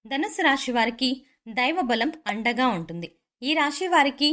ధనుస్సు రాశి వారికి దైవ బలం అండగా ఉంటుంది. ఈ రాశి వారికి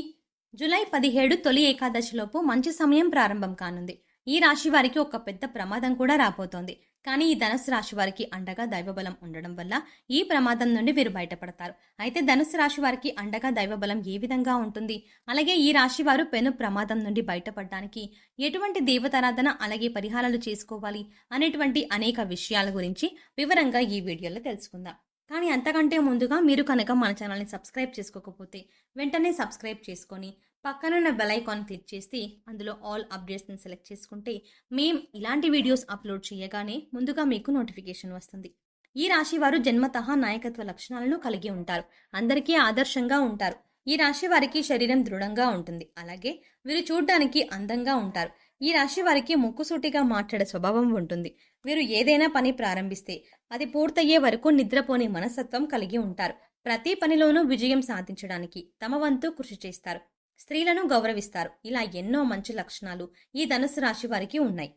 జూలై 17 తొలి ఏకాదశిలోపు మంచి సమయం ప్రారంభం కానుంది. ఈ రాశి వారికి ఒక పెద్ద ప్రమాదం కూడా రాబోతోంది. కానీ ఈ ధనుస్సు రాశి వారికి అండగా దైవబలం ఉండడం వల్ల ఈ ప్రమాదం నుండి వీరు బయటపడతారు. అయితే ధనుస్సు రాశి వారికి అండగా దైవబలం ఏ విధంగా ఉంటుంది, అలాగే ఈ రాశి వారు పెను ప్రమాదం నుండి బయటపడడానికి ఎటువంటి దేవతారాధన అలాగే పరిహారాలు చేసుకోవాలి అనేటువంటి అనేక విషయాల గురించి వివరంగా ఈ వీడియోలో తెలుసుకుందాం. కానీ అంతకంటే ముందుగా మీరు కనుక మన ఛానల్ని సబ్స్క్రైబ్ చేసుకోకపోతే వెంటనే సబ్స్క్రైబ్ చేసుకొని పక్కనున్న బెల్ ఐకాన్ క్లిక్ చేసి అందులో ఆల్ అప్డేట్స్ని సెలెక్ట్ చేసుకుంటే మేము ఇలాంటి వీడియోస్ అప్లోడ్ చేయగానే ముందుగా మీకు నోటిఫికేషన్ వస్తుంది. ఈ రాశి వారు జన్మతః నాయకత్వ లక్షణాలను కలిగి ఉంటారు. అందరికీ ఆదర్శంగా ఉంటారు. ఈ రాశి వారికి శరీరం దృఢంగా ఉంటుంది. అలాగే వీరు చూడ్డానికి అందంగా ఉంటారు. ఈ రాశి వారికి ముక్కుసూటిగా మాట్లాడే స్వభావం ఉంటుంది. వీరు ఏదైనా పని ప్రారంభిస్తే అది పూర్తయ్యే వరకు నిద్రపోని మనస్తత్వం కలిగి ఉంటారు. ప్రతి పనిలోనూ విజయం సాధించడానికి తమ వంతు కృషి చేస్తారు. స్త్రీలను గౌరవిస్తారు. ఇలా ఎన్నో మంచి లక్షణాలు ఈ ధనుసు రాశి వారికి ఉన్నాయి.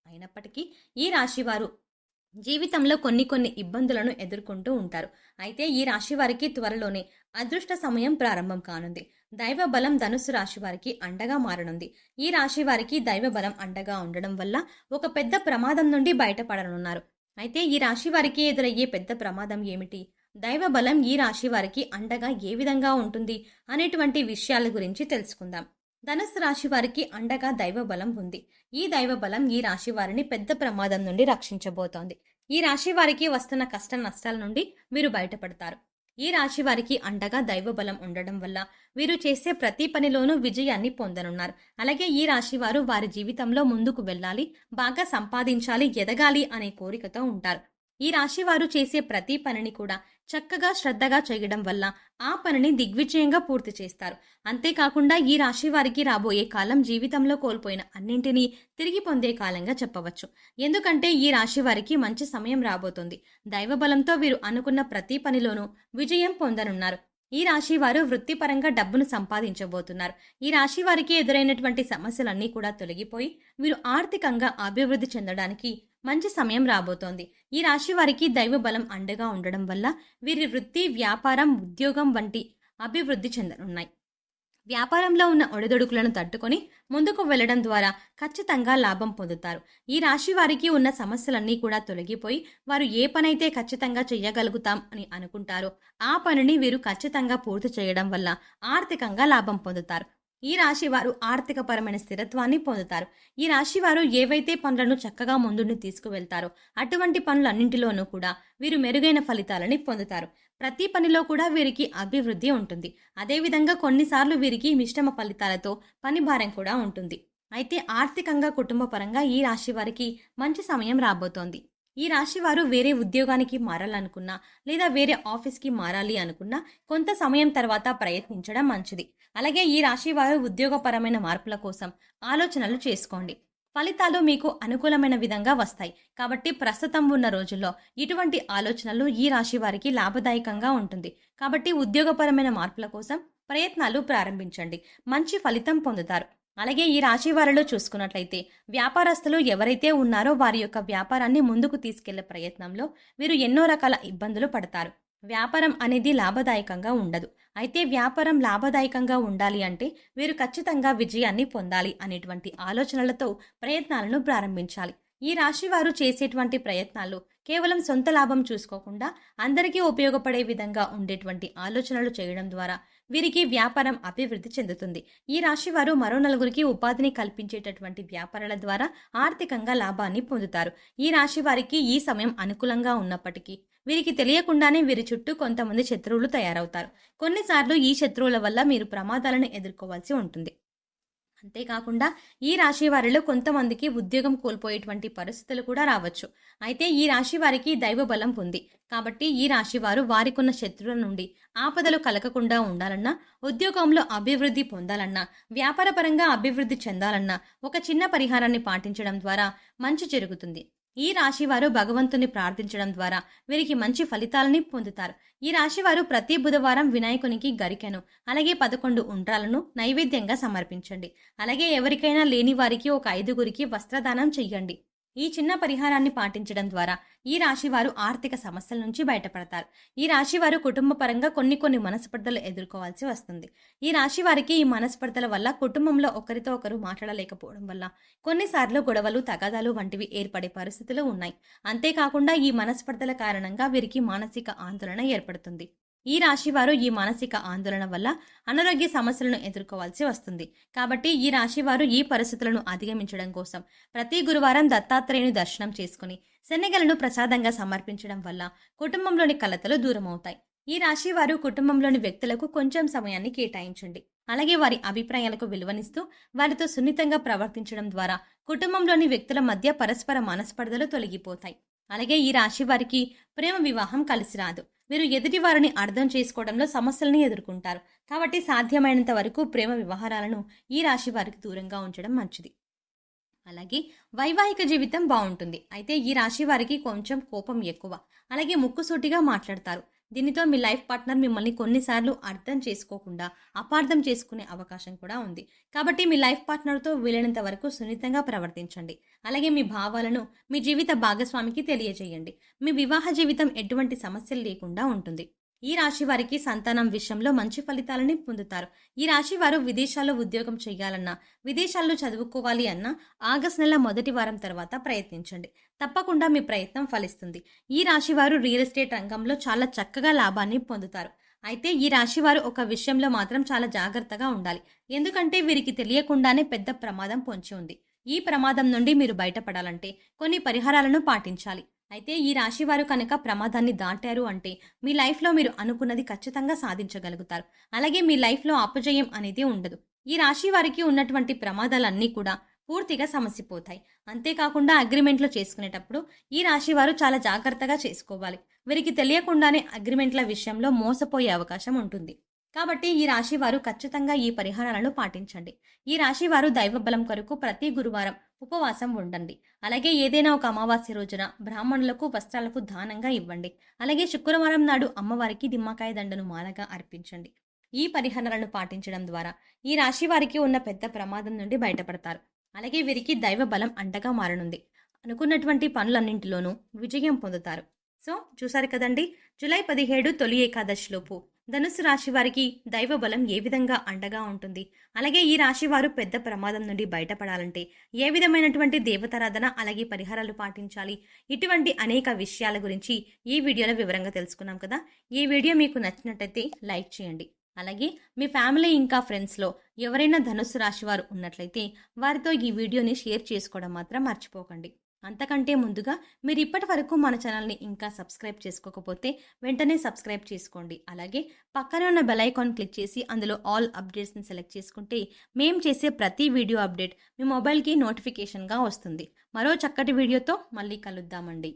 అయినప్పటికీ ఈ రాశి వారు జీవితంలో కొన్ని ఇబ్బందులను ఎదుర్కొంటూ ఉంటారు. అయితే ఈ రాశి వారికి త్వరలోనే అదృష్ట సమయం ప్రారంభం కానుంది. దైవ బలం ధనుస్సు రాశి వారికి అండగా మారనుంది. ఈ రాశి వారికి దైవ బలం అండగా ఉండడం వల్ల ఒక పెద్ద ప్రమాదం నుండి బయటపడనున్నారు. అయితే ఈ రాశి వారికి ఎదురయ్యే పెద్ద ప్రమాదం ఏమిటి, దైవ బలం ఈ రాశి వారికి అండగా ఏ విధంగా ఉంటుంది అనేటువంటి విషయాల గురించి తెలుసుకుందాం. ధనుస్సు రాశి వారికి అండగా దైవ బలం ఉంది. ఈ దైవ బలం ఈ రాశి వారిని పెద్ద ప్రమాదం నుండి రక్షించబోతోంది. ఈ రాశి వారికి వస్తున్న కష్ట నష్టాల నుండి వీరు బయటపడతారు. ఈ రాశి వారికి అండగా దైవ బలం ఉండడం వల్ల వీరు చేసే ప్రతి పనిలోనూ విజయాన్ని పొందనున్నారు. అలాగే ఈ రాశి వారు వారి జీవితంలో ముందుకు వెళ్ళాలి, బాగా సంపాదించాలి, ఎదగాలి అనే కోరికతో ఉంటారు. ఈ రాశి వారు చేసే ప్రతి పనిని కూడా చక్కగా శ్రద్ధగా చేయడం వల్ల ఆ పనిని దిగ్విజయంగా పూర్తి చేస్తారు. అంతేకాకుండా ఈ రాశి వారికి రాబోయే కాలం జీవితంలో కోల్పోయిన అన్నింటినీ తిరిగి పొందే కాలంగా చెప్పవచ్చు. ఎందుకంటే ఈ రాశి వారికి మంచి సమయం రాబోతుంది. దైవ బలంతో వీరు అనుకున్న ప్రతి పనిలోనూ విజయం పొందనున్నారు. ఈ రాశి వారు వృత్తిపరంగా డబ్బును సంపాదించబోతున్నారు. ఈ రాశి వారికి ఎదురైనటువంటి సమస్యలన్నీ కూడా తొలగిపోయి వీరు ఆర్థికంగా అభివృద్ధి చెందడానికి మంచి సమయం రాబోతోంది. ఈ రాశి వారికి దైవ బలం అండగా ఉండడం వల్ల వీరి వృత్తి, వ్యాపారం, ఉద్యోగం వంటి అభివృద్ధి చెందనున్నాయి. వ్యాపారంలో ఉన్న ఒడిదొడుకులను తట్టుకొని ముందుకు వెళ్లడం ద్వారా ఖచ్చితంగా లాభం పొందుతారు. ఈ రాశి వారికి ఉన్న సమస్యలన్నీ కూడా తొలగిపోయి వారు ఏ పనైతే ఖచ్చితంగా చేయగలుగుతాం అని అనుకుంటారో ఆ పనిని వీరు ఖచ్చితంగా పూర్తి చేయడం వల్ల ఆర్థికంగా లాభం పొందుతారు. ఈ రాశి వారు ఆర్థిక పరమైన స్థిరత్వాన్ని పొందుతారు. ఈ రాశి వారు ఏవైతే పనులను చక్కగా ముందుకు తీసుకువెళ్తారో అటువంటి పనులన్నింటిలోనూ కూడా వీరు మెరుగైన ఫలితాలని పొందుతారు. ప్రతి పనిలో కూడా వీరికి అభివృద్ధి ఉంటుంది. అదేవిధంగా కొన్నిసార్లు వీరికి మిశ్రమ ఫలితాలతో పని భారం కూడా ఉంటుంది. అయితే ఆర్థికంగా, కుటుంబ పరంగా ఈ రాశి వారికి మంచి సమయం రాబోతోంది. ఈ రాశి వారు వేరే ఉద్యోగానికి మారాలనుకున్నా లేదా వేరే ఆఫీస్కి మారాలి అనుకున్నా కొంత సమయం తర్వాత ప్రయత్నించడం మంచిది. అలాగే ఈ రాశి వారు ఉద్యోగపరమైన మార్పుల కోసం ఆలోచనలు చేసుకోండి. ఫలితాలు మీకు అనుకూలమైన విధంగా వస్తాయి. కాబట్టి ప్రస్తుతం ఉన్న రోజుల్లో ఇటువంటి ఆలోచనలు ఈ రాశి వారికి లాభదాయకంగా ఉంటుంది. కాబట్టి ఉద్యోగపరమైన మార్పుల కోసం ప్రయత్నాలు ప్రారంభించండి. మంచి ఫలితం పొందుతారు. అలాగే ఈ రాశి వారిలో చూసుకున్నట్లయితే వ్యాపారస్తులు ఎవరైతే ఉన్నారో వారి యొక్క వ్యాపారాన్ని ముందుకు తీసుకెళ్లే ప్రయత్నంలో వీరు ఎన్నో రకాల ఇబ్బందులు పడతారు. వ్యాపారం అనేది లాభదాయకంగా ఉండదు. అయితే వ్యాపారం లాభదాయకంగా ఉండాలి అంటే వీరు ఖచ్చితంగా విజయాన్ని పొందాలి అనేటువంటి ఆలోచనలతో ప్రయత్నాలను ప్రారంభించాలి. ఈ రాశి వారు చేసేటువంటి ప్రయత్నాలు కేవలం సొంత లాభం చూసుకోకుండా అందరికీ ఉపయోగపడే విధంగా ఉండేటువంటి ఆలోచనలు చేయడం ద్వారా వీరికి వ్యాపారం అభివృద్ధి చెందుతుంది. ఈ రాశి వారు మరో నలుగురికి ఉపాధిని కల్పించేటటువంటి వ్యాపారాల ద్వారా ఆర్థికంగా లాభాన్ని పొందుతారు. ఈ రాశి వారికి ఈ సమయం అనుకూలంగా ఉన్నప్పటికీ వీరికి తెలియకుండానే వీరి చుట్టూ కొంతమంది శత్రువులు తయారవుతారు. కొన్నిసార్లు ఈ శత్రువుల వల్ల మీరు ప్రమాదాలను ఎదుర్కోవాల్సి ఉంటుంది. అంతేకాకుండా ఈ రాశి వారిలో కొంతమందికి ఉద్యోగం కోల్పోయేటువంటి పరిస్థితులు కూడా రావచ్చు. అయితే ఈ రాశి వారికి దైవ బలం ఉంది. కాబట్టి ఈ రాశి వారు వారికున్న శత్రువుల నుండి ఆపదలు కలగకుండా ఉండాలన్నా, ఉద్యోగంలో అభివృద్ధి పొందాలన్నా, వ్యాపారపరంగా అభివృద్ధి చెందాలన్నా ఒక చిన్న పరిహారాన్ని పాటించడం ద్వారా మంచి జరుగుతుంది. ఈ రాశి వారు భగవంతుని ప్రార్థించడం ద్వారా వీరికి మంచి ఫలితాలని పొందుతారు. ఈ రాశి వారు ప్రతి బుధవారం వినాయకునికి గరికెను అలాగే 11 ఉండ్రాలను నైవేద్యంగా సమర్పించండి. అలాగే ఎవరికైనా లేని వారికి ఒక 5గురికి వస్త్రదానం చెయ్యండి. ఈ చిన్న పరిహారాన్ని పాటించడం ద్వారా ఈ రాశివారు ఆర్థిక సమస్యల నుంచి బయటపడతారు. ఈ రాశివారు కుటుంబ పరంగా కొన్ని మనస్పర్ధలు ఎదుర్కోవాల్సి వస్తుంది. ఈ రాశి వారికి ఈ మనస్పర్ధల వల్ల కుటుంబంలో ఒకరితో ఒకరు మాట్లాడలేకపోవడం వల్ల కొన్నిసార్లు గొడవలు, తగాదాలు వంటివి ఏర్పడే పరిస్థితులు ఉన్నాయి. అంతేకాకుండా ఈ మనస్పర్ధల కారణంగా వీరికి మానసిక ఆందోళన ఏర్పడుతుంది. ఈ రాశివారు ఈ మానసిక ఆందోళన వల్ల అనారోగ్య సమస్యలను ఎదుర్కోవాల్సి వస్తుంది. కాబట్టి ఈ రాశివారు ఈ పరిస్థితులను అధిగమించడం కోసం ప్రతి గురువారం దత్తాత్రేయుని దర్శనం చేసుకుని శనగలను ప్రసాదంగా సమర్పించడం వల్ల కుటుంబంలోని కలతలు దూరమవుతాయి. ఈ రాశివారు కుటుంబంలోని వ్యక్తులకు కొంచెం సమయాన్ని కేటాయించండి. అలాగే వారి అభిప్రాయాలకు విలువనిస్తూ వారితో సున్నితంగా ప్రవర్తించడం ద్వారా కుటుంబంలోని వ్యక్తుల మధ్య పరస్పర మనస్పర్ధలు తొలగిపోతాయి. అలాగే ఈ రాశి వారికి ప్రేమ వివాహం కలిసి రాదు. మీరు ఎదుటి వారిని అర్థం చేసుకోవడంలో సమస్యలను ఎదుర్కొంటారు. కాబట్టి సాధ్యమైనంత వరకు ప్రేమ వ్యవహారాలను ఈ రాశి వారికి దూరంగా ఉంచడం మంచిది. అలాగే వైవాహిక జీవితం బాగుంటుంది. అయితే ఈ రాశి వారికి కొంచెం కోపం ఎక్కువ. అలాగే ముక్కుసూటిగా మాట్లాడతారు. దీనితో మీ లైఫ్ పార్ట్నర్ మిమ్మల్ని కొన్నిసార్లు అర్థం చేసుకోకుండా అపార్థం చేసుకునే అవకాశం కూడా ఉంది. కాబట్టి మీ లైఫ్ పార్ట్నర్తో వీలైనంత వరకు సున్నితంగా ప్రవర్తించండి. అలాగే మీ భావాలను మీ జీవిత భాగస్వామికి తెలియజేయండి. మీ వివాహ జీవితం ఎటువంటి సమస్యలు లేకుండా ఉంటుంది. ఈ రాశి వారికి సంతానం విషయంలో మంచి ఫలితాలని పొందుతారు. ఈ రాశి వారు విదేశాల్లో ఉద్యోగం చేయాలన్నా, విదేశాల్లో చదువుకోవాలి అన్నా ఆగస్టు నెల మొదటి వారం తర్వాత ప్రయత్నించండి. తప్పకుండా మీ ప్రయత్నం ఫలిస్తుంది. ఈ రాశి వారు రియల్ ఎస్టేట్ రంగంలో చాలా చక్కగా లాభాన్ని పొందుతారు. అయితే ఈ రాశి వారు ఒక విషయంలో మాత్రం చాలా జాగ్రత్తగా ఉండాలి. ఎందుకంటే వీరికి తెలియకుండానే పెద్ద ప్రమాదం పొంచి ఉంది. ఈ ప్రమాదం నుండి మీరు బయటపడాలంటే కొన్ని పరిహారాలను పాటించాలి. అయితే ఈ రాశి వారు కనుక ప్రమాదాన్ని దాటారు అంటే మీ లైఫ్లో మీరు అనుకున్నది ఖచ్చితంగా సాధించగలుగుతారు. అలాగే మీ లైఫ్లో అపజయం అనేది ఉండదు. ఈ రాశి వారికి ఉన్నటువంటి ప్రమాదాలన్నీ కూడా పూర్తిగా సమసిపోతాయి. అంతేకాకుండా అగ్రిమెంట్లు చేసుకునేటప్పుడు ఈ రాశి వారు చాలా జాగ్రత్తగా చేసుకోవాలి. వీరికి తెలియకుండానే అగ్రిమెంట్ల విషయంలో మోసపోయే అవకాశం ఉంటుంది. కాబట్టి ఈ రాశి వారు ఖచ్చితంగా ఈ పరిహారాలను పాటించండి. ఈ రాశి వారు దైవ బలం కొరకు ప్రతి గురువారం ఉపవాసం ఉండండి. అలాగే ఏదైనా ఒక అమావాస్య రోజున బ్రాహ్మణులకు వస్త్రాలకు దానంగా ఇవ్వండి. అలాగే శుక్రవారం నాడు అమ్మవారికి నిమ్మకాయ దండను మాలగా అర్పించండి. ఈ పరిహారాలను పాటించడం ద్వారా ఈ రాశి వారికి ఉన్న పెద్ద ప్రమాదం నుండి బయటపడతారు. అలాగే వీరికి దైవ బలం అండగా మారనుంది. అనుకున్నటువంటి పనులన్నింటిలోనూ విజయం పొందుతారు. సో చూసారు కదండి, జూలై 17 తొలి ఏకాదశిలోపు ధనుసు రాశి వారికి దైవ బలం ఏ విధంగా అండగా ఉంటుంది. అలాగే ఈ రాశి వారు పెద్ద ప్రమాదం నుండి బయటపడాలంటే ఏ విధమైనటువంటి దేవతారాధన అలాగే పరిహారాలు పాటించాలి, ఇటువంటి అనేక విషయాల గురించి ఈ వీడియోలో వివరంగా తెలుసుకున్నాం కదా. ఈ వీడియో మీకు నచ్చినట్టయితే లైక్ చేయండి. అలాగే మీ ఫ్యామిలీ ఇంకా ఫ్రెండ్స్లో ఎవరైనా ధనుసు రాశి వారు ఉన్నట్లయితే వారితో ఈ వీడియోని షేర్ చేసుకోవడం మాత్రం మర్చిపోకండి. అంతకంటే ముందుగా మీరు ఇప్పటి వరకు మన ఛానల్ని ఇంకా సబ్స్క్రైబ్ చేసుకోకపోతే వెంటనే సబ్స్క్రైబ్ చేసుకోండి. అలాగే పక్కనే ఉన్న బెల్ ఐకాన్ క్లిక్ చేసి అందులో ఆల్ అప్డేట్స్ని సెలెక్ట్ చేసుకుంటే మేము చేసే ప్రతి వీడియో అప్డేట్ మీ మొబైల్కి నోటిఫికేషన్గా వస్తుంది. మరో చక్కటి వీడియోతో మళ్ళీ కలుద్దామండి.